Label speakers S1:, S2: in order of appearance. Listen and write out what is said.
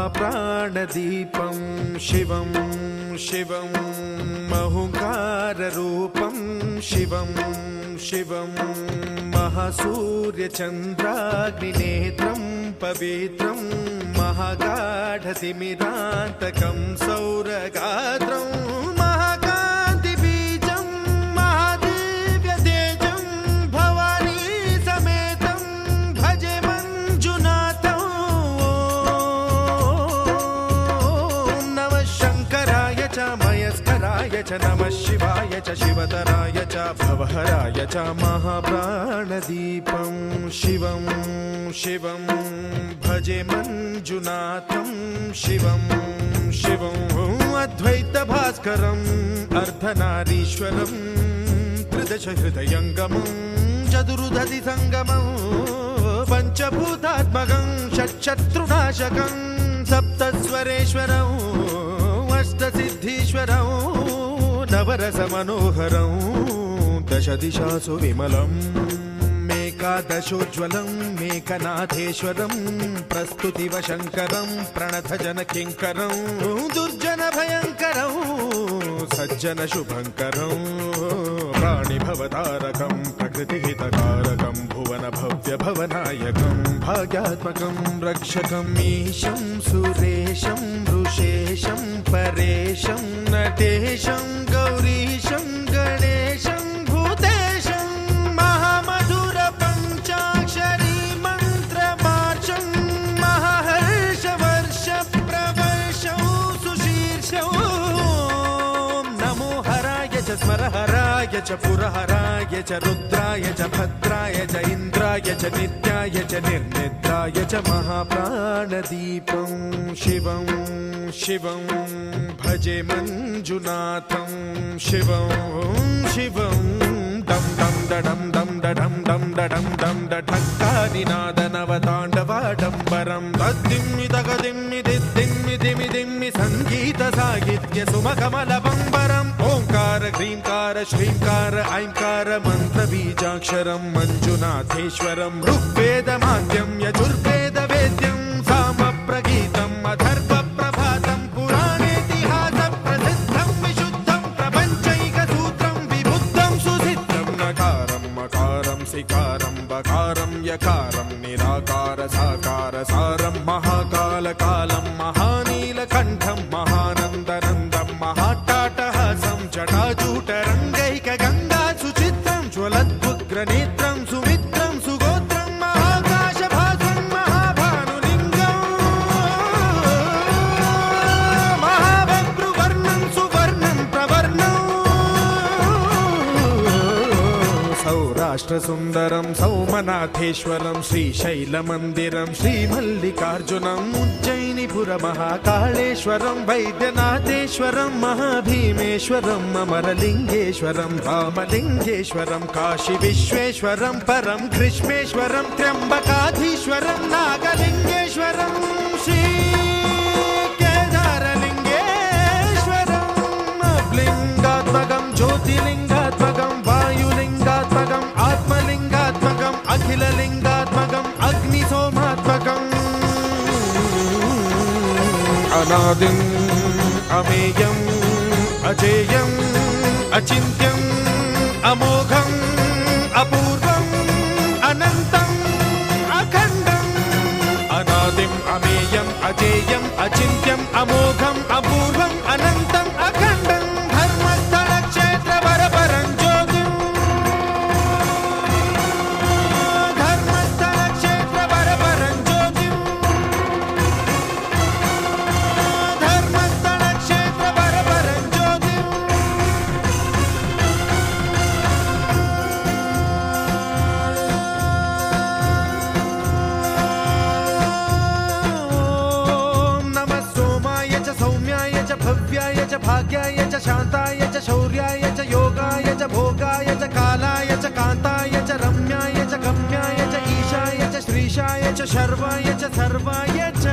S1: महाप्राणदीपं शिवं शिवं महुङ्काररूपं शिवं शिवं महासूर्यचन्द्राग्निनेत्रं पवित्रं महागाढतिमिरान्तकं सौरगात्रं महाकान्तिबीजं महादिव्यतेजं भवानी समेतं भजे मञ्जुनाथं। ॐ नमः शङ्कराय च मयस्कराय च नमः शिवाय च शिवतराय च भवहराय च महाप्राणदीपं शिवं शिवं भजे मञ्जुनाथं शिवं शिवं अद्वैतभास्करम् अर्धनारीश्वरं त्रिदशहृदयङ्गमं चतुर्दधिसङ्गमं पञ्चभूतात्मकं षट्शत्रुनाशकं सप्तस्वरेश्वरं अष्टसिद्धीश्वरं नवरसमनोहरं दशदिशासु विमलम् एकादशोज्ज्वलं मेकनाथेश्वरं प्रस्तुतिवशङ्करं प्रणतजनकिङ्करं दुर्जनभयङ्करं सज्जनशुभङ्करं प्राणिभवतारकं प्रकृतिहितकारकं भुवनभव्यभवनायकं भाग्यात्मकं रक्षकं ईशं सुरेशं ऋषेशं परेशं नटेशं गौरीशं गणेशं भूतेशं महामधुरपञ्चाक्षरी मन्त्रमार्चं महाहर्षवर्षप्रवर्षं सुशीर्षं। नमो हराय च स्मरहराय च पुरहराय च रुद्राय च भद्राय च इन्द्राय च नित्याय च निर्निद्राय च महाप्राणदीपं शिवं शिवं भजे मञ्जुनाथं शिवं शिवं दं दं दडं दं दडं दं दडं दं डठक्कानिनादनवताण्डवाडम्बरं तद्दिम्मि तगदिम्मि दिद्दिम्मि दिमि दिम्मि सङ्गीतसाहित्य सुमकमलबम्बरम् ओङ्कार ह्रीङ्कार श्रीङ्कार ऐङ्कार मन्त्रबीजाक्षरं मञ्जुनाथेश्वरं ऋग्वेदमाद्यं यजुर्वेदवेद्यं सामप्रगीतम् अथर्वप्रभातं पुराणेतिहासप्रसिद्धं विशुद्धं प्रपञ्चैकसूत्रं विबुद्धं सुसिद्धं नकारं मकारं सिकारं बकारं यकारं निराकार साकार सारं महाकालकालं महानीलकण्ठं महानन्दनन्दं महाट्टाटहासं जटाजूटरङ्गैकगङ्गा सुचित्रं ज्वलद्वुग्रनेत्रं सुमित्रं सुगोत्रं महाकाशभासं महाभानुलिङ्गं महाबभ्रुवर्णं सुवर्णं प्रवर्णं सौराष्ट्रसुन्दरं सौमनाथेश्वरं श्रीशैलमन्दिरं श्रीमल्लिकार्जुनम् उज्जयिनीपुरमहाकाळेश्वरं वैद्यनाथेश्वरं महाभीमेश्वरं अमरलिङ्गेश्वरं रामलिङ्गेश्वरं काशीविश्वेश्वरं परं ग्रीष्मेश्वरं त्र्यम्बकाधीश्वरं नागलिङ्गेश्वरं श्रीकेदारलिङ्गेश्वरं लिङ्गात्मकं ज्योतिलिङ्गात्मकं वायुलिङ्गात्मकम् आत्मलिङ्गात्मकम् अखिललिङ्गात्मकम् अग्निसोमात्मकम् अनादिम् अमेयम् अजेयम् अचिन्त्यम् अमोघम् अपूर्वम् अनन्तम् अखण्डम् अनादिम् अमेयम् अजेयम् अचिन्त्यम् अमोघम् अपूर्वम् अनन्तम् अखण्डम् धर्मस्थलक्षेत्रवरपरं ज्योतिम् धर्मस्थलक्षेत्रवरपरं ज्योतिम् धर्मस्थलक्षेत्रवरपरं ज्योतिम्। ॐ नमः सोमाय च सौम्याय च भव्याय च भाग्याय च शान्ताय च शौर्याय च योगाय च भोगाय च कालाय च कान्ताय च रम्याय च गम्याय च ईशाय च श्रीशाय च शर्वाय च सर्वाय च